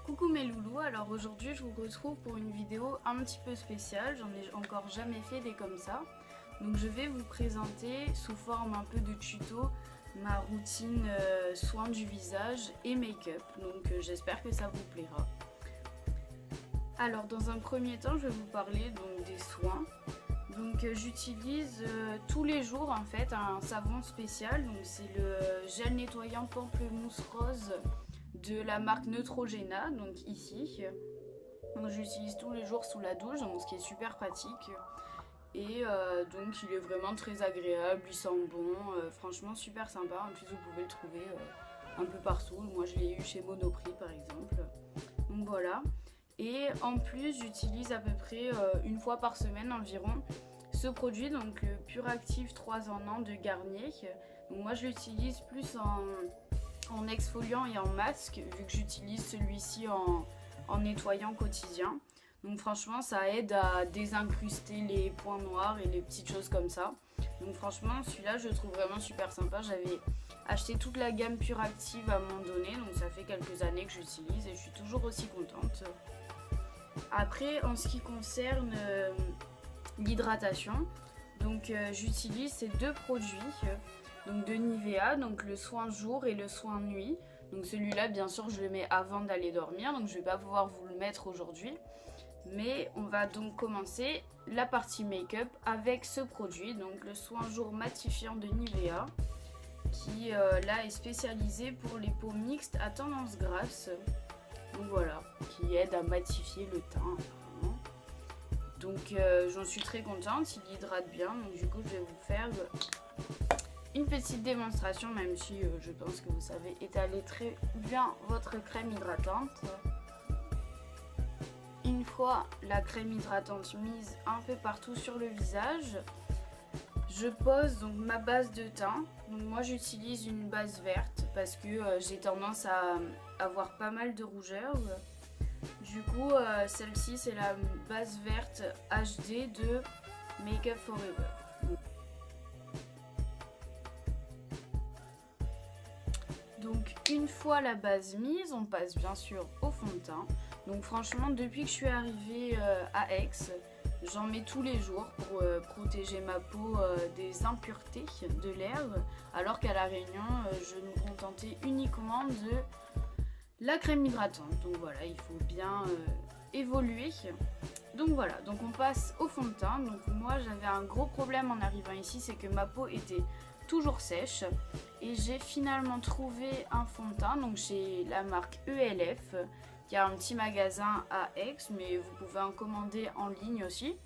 Coucou mes loulous, alors aujourd'hui je vous retrouve pour une vidéo un petit peu spéciale, j'en ai encore jamais fait des comme ça. Donc je vais vous présenter sous forme un peu de tuto ma routine soins du visage et make-up, donc j'espère que ça vous plaira. Alors dans un premier temps je vais vous parler donc des soins. Donc j'utilise tous les jours en fait un savon spécial, donc c'est le gel nettoyant pamplemousse rose de la marque Neutrogena, donc ici. Donc j'utilise tous les jours sous la douche, donc ce qui est super pratique. Et donc il est vraiment très agréable, il sent bon, franchement super sympa. En plus vous pouvez le trouver un peu partout. Moi je l'ai eu chez Monoprix par exemple. Donc voilà. Et en plus j'utilise à peu près une fois par semaine environ ce produit, donc Pure Active 3 en 1 de Garnier. Donc moi je l'utilise plus en exfoliant et en masque, vu que j'utilise celui-ci en nettoyant quotidien. Donc franchement ça aide à désincruster les points noirs et les petites choses comme ça. Donc franchement celui-là je le trouve vraiment super sympa. J'avais acheté toute la gamme Pure Active à un moment donné, donc ça fait quelques années que j'utilise et je suis toujours aussi contente. Après en ce qui concerne l'hydratation, donc j'utilise ces deux produits donc de Nivea, donc le soin jour et le soin nuit. Donc celui-là bien sûr je le mets avant d'aller dormir, donc je vais pas pouvoir vous le mettre aujourd'hui, mais on va donc commencer la partie make-up avec ce produit, donc le soin jour matifiant de Nivea, qui là est spécialisé pour les peaux mixtes à tendance grasse. Donc voilà, qui aide à matifier le teint. Donc j'en suis très contente, il hydrate bien, donc du coup je vais vous faire une petite démonstration, même si je pense que vous savez étaler très bien votre crème hydratante. Une fois la crème hydratante mise un peu partout sur le visage, je pose donc ma base de teint. Donc moi j'utilise une base verte parce que j'ai tendance à avoir pas mal de rougeur. Du coup celle-ci c'est la base verte HD de Make Up Forever. Donc une fois la base mise, on passe bien sûr au fond de teint. Donc franchement depuis que je suis arrivée à Aix, j'en mets tous les jours pour protéger ma peau des impuretés de l'air, alors qu'à La Réunion je me contentais uniquement de la crème hydratante. Donc voilà, il faut bien évoluer. Donc voilà, donc on passe au fond de teint. Donc moi j'avais un gros problème en arrivant ici, c'est que ma peau était toujours sèche et j'ai finalement trouvé un fond de teint donc chez la marque ELF, qui a un petit magasin à Aix, mais vous pouvez en commander en ligne aussi.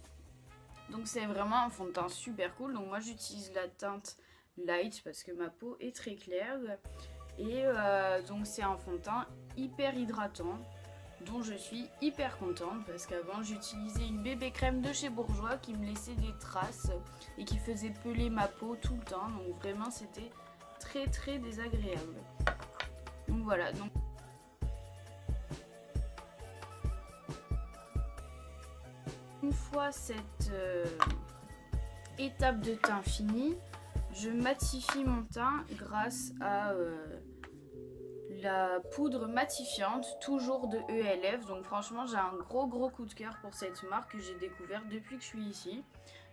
Donc c'est vraiment un fond de teint super cool. Donc moi j'utilise la teinte light parce que ma peau est très claire et donc c'est un fond de teint hyper hydratant dont je suis hyper contente, parce qu'avant j'utilisais une bébé crème de chez Bourjois qui me laissait des traces et qui faisait peler ma peau tout le temps, donc vraiment c'était très désagréable. Donc voilà, donc une fois cette étape de teint finie, je matifie mon teint grâce à la poudre matifiante, toujours de ELF. Donc franchement j'ai un gros coup de cœur pour cette marque que j'ai découvert depuis que je suis ici.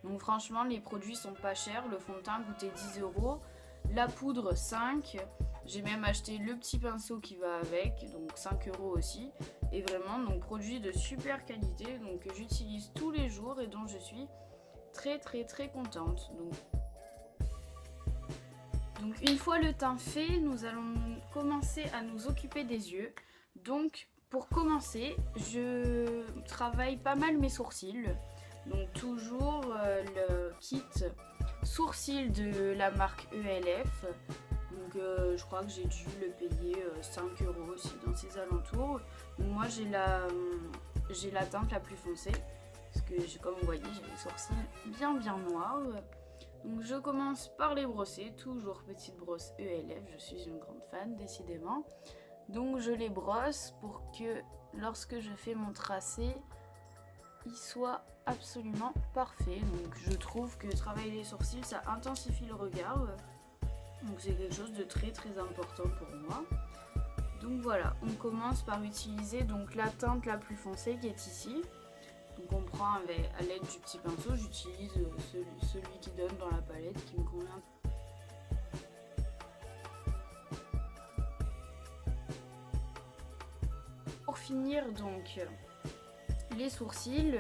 Donc franchement les produits sont pas chers, le fond de teint coûtait 10 €, la poudre 5, j'ai même acheté le petit pinceau qui va avec, donc 5 € aussi. Et vraiment donc produit de super qualité, donc que j'utilise tous les jours et dont je suis très contente. Donc une fois le teint fait, nous allons commencer à nous occuper des yeux. Donc pour commencer, je travaille pas mal mes sourcils. Donc toujours le kit sourcils de la marque ELF. Donc je crois que j'ai dû le payer 5 € aussi dans ces alentours. Donc moi j'ai la teinte la plus foncée, parce que comme vous voyez j'ai les sourcils bien noirs. Donc je commence par les brosser, toujours petite brosse ELF, je suis une grande fan décidément. Donc je les brosse pour que lorsque je fais mon tracé, il soit absolument parfait. Donc je trouve que travailler les sourcils ça intensifie le regard. Donc c'est quelque chose de très important pour moi. Donc voilà, on commence par utiliser donc la teinte la plus foncée qui est ici. Donc on prend à l'aide du petit pinceau, j'utilise celui qui donne dans la palette qui me convient. Pour finir donc les sourcils,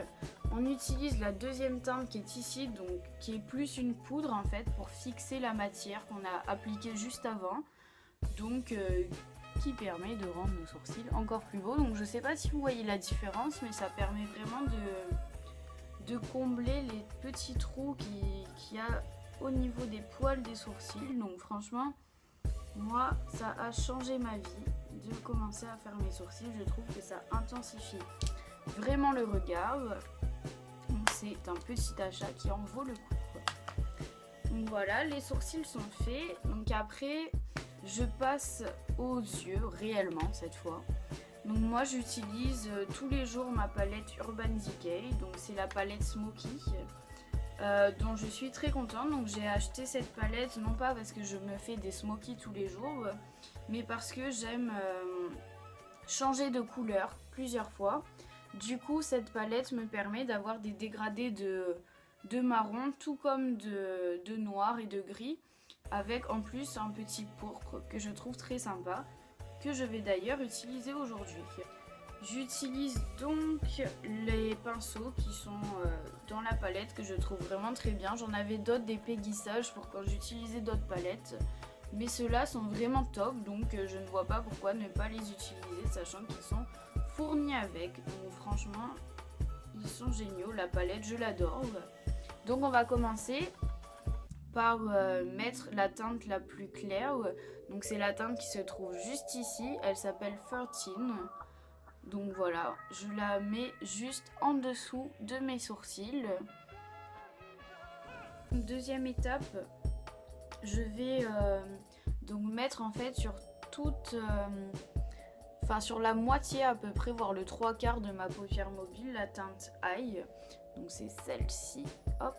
on utilise la deuxième teinte qui est ici, donc qui est plus une poudre en fait pour fixer la matière qu'on a appliquée juste avant. Donc qui permet de rendre nos sourcils encore plus beaux. Donc je sais pas si vous voyez la différence, mais ça permet vraiment de combler les petits trous qu'il y a au niveau des poils des sourcils. Donc franchement, moi ça a changé ma vie de commencer à faire mes sourcils. Je trouve que ça intensifie vraiment le regard. C'est un petit achat qui en vaut le coup. Donc voilà, les sourcils sont faits. Donc après, je passe aux yeux, réellement cette fois. Donc moi j'utilise tous les jours ma palette Urban Decay. Donc c'est la palette Smoky, dont je suis très contente. Donc j'ai acheté cette palette non pas parce que je me fais des smoky tous les jours, mais parce que j'aime changer de couleur plusieurs fois. Du coup cette palette me permet d'avoir des dégradés de marron tout comme de noir et de gris, avec en plus un petit pourpre que je trouve très sympa, que je vais d'ailleurs utiliser aujourd'hui. J'utilise donc les pinceaux qui sont dans la palette, que je trouve vraiment très bien. J'en avais d'autres, des péguissages pour quand j'utilisais d'autres palettes, mais ceux-là sont vraiment top, donc je ne vois pas pourquoi ne pas les utiliser, sachant qu'ils sont fournis avec. Donc franchement, ils sont géniaux, la palette je l'adore. Donc on va commencer par mettre la teinte la plus claire. Donc c'est la teinte qui se trouve juste ici, elle s'appelle 13. Donc voilà, je la mets juste en dessous de mes sourcils. Deuxième étape, je vais donc mettre en fait sur toute, sur la moitié à peu près, voire le 3/4 de ma paupière mobile, la teinte Eye. Donc c'est celle-ci, hop,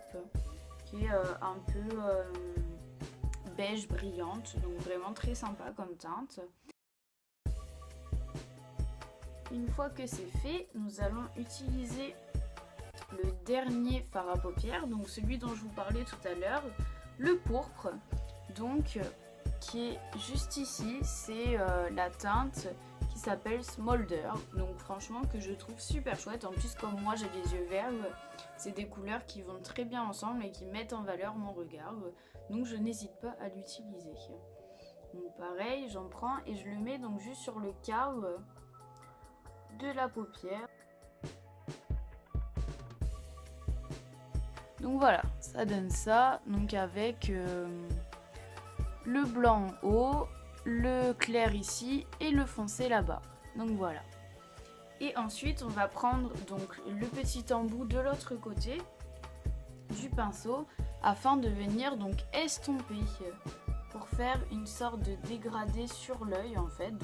qui est un peu beige brillante, donc vraiment très sympa comme teinte. Une fois que c'est fait, nous allons utiliser le dernier fard à paupières, donc celui dont je vous parlais tout à l'heure, le pourpre, donc qui est juste ici. C'est la teinte qui s'appelle Smolder, donc franchement que je trouve super chouette. En plus, comme moi j'ai des yeux verts, c'est des couleurs qui vont très bien ensemble et qui mettent en valeur mon regard, donc je n'hésite pas à l'utiliser. Donc pareil, j'en prends et je le mets donc juste sur le quart de la paupière. Donc voilà, ça donne ça, donc avec le blanc en haut, le clair ici et le foncé là-bas. Donc voilà. Et ensuite on va prendre donc le petit embout de l'autre côté du pinceau afin de venir donc estomper pour faire une sorte de dégradé sur l'œil en fait.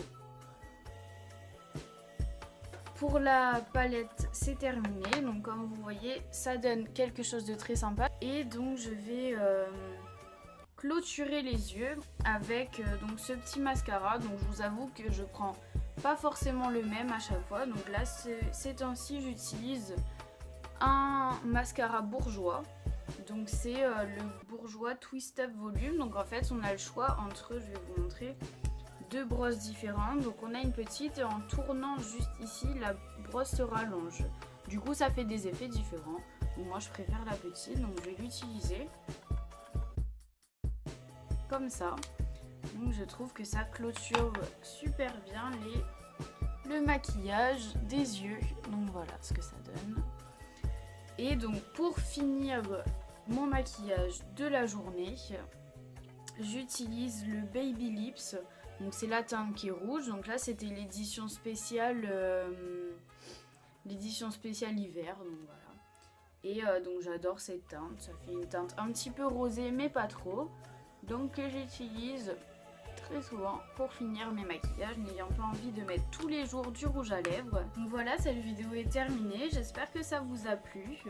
Pour la palette c'est terminé, donc comme vous voyez ça donne quelque chose de très sympa. Et donc je vais clôturer les yeux avec donc ce petit mascara. Donc je vous avoue que je prends pas forcément le même à chaque fois. Donc là ces temps-ci j'utilise un mascara bourgeois. Donc c'est le bourgeois Twist Up Volume. Donc en fait on a le choix entre, je vais vous montrer, deux brosses différentes. Donc on a une petite et en tournant juste ici la brosse se rallonge. Du coup ça fait des effets différents. Donc moi je préfère la petite, donc je vais l'utiliser comme ça. Donc je trouve que ça clôture super bien le maquillage des yeux. Donc voilà ce que ça donne. Et donc pour finir mon maquillage de la journée, j'utilise le Baby Lips. Donc c'est la teinte qui est rouge. Donc là c'était l'édition spéciale hiver. Donc voilà. Et donc j'adore cette teinte. Ça fait une teinte un petit peu rosée mais pas trop. Donc que j'utilise très souvent pour finir mes maquillages, n'ayant pas envie de mettre tous les jours du rouge à lèvres. Donc voilà, cette vidéo est terminée. J'espère que ça vous a plu,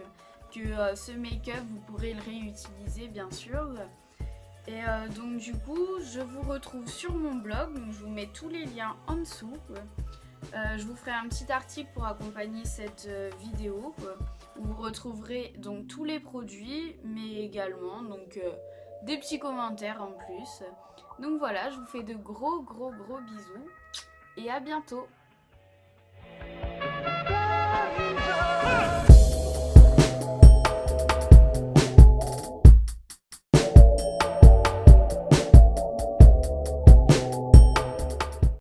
que ce make-up vous pourrez le réutiliser bien sûr. Et donc du coup, je vous retrouve sur mon blog, donc je vous mets tous les liens en dessous. Je vous ferai un petit article pour accompagner cette vidéo où vous retrouverez donc tous les produits, mais également donc des petits commentaires en plus. Donc voilà, je vous fais de gros bisous et à bientôt.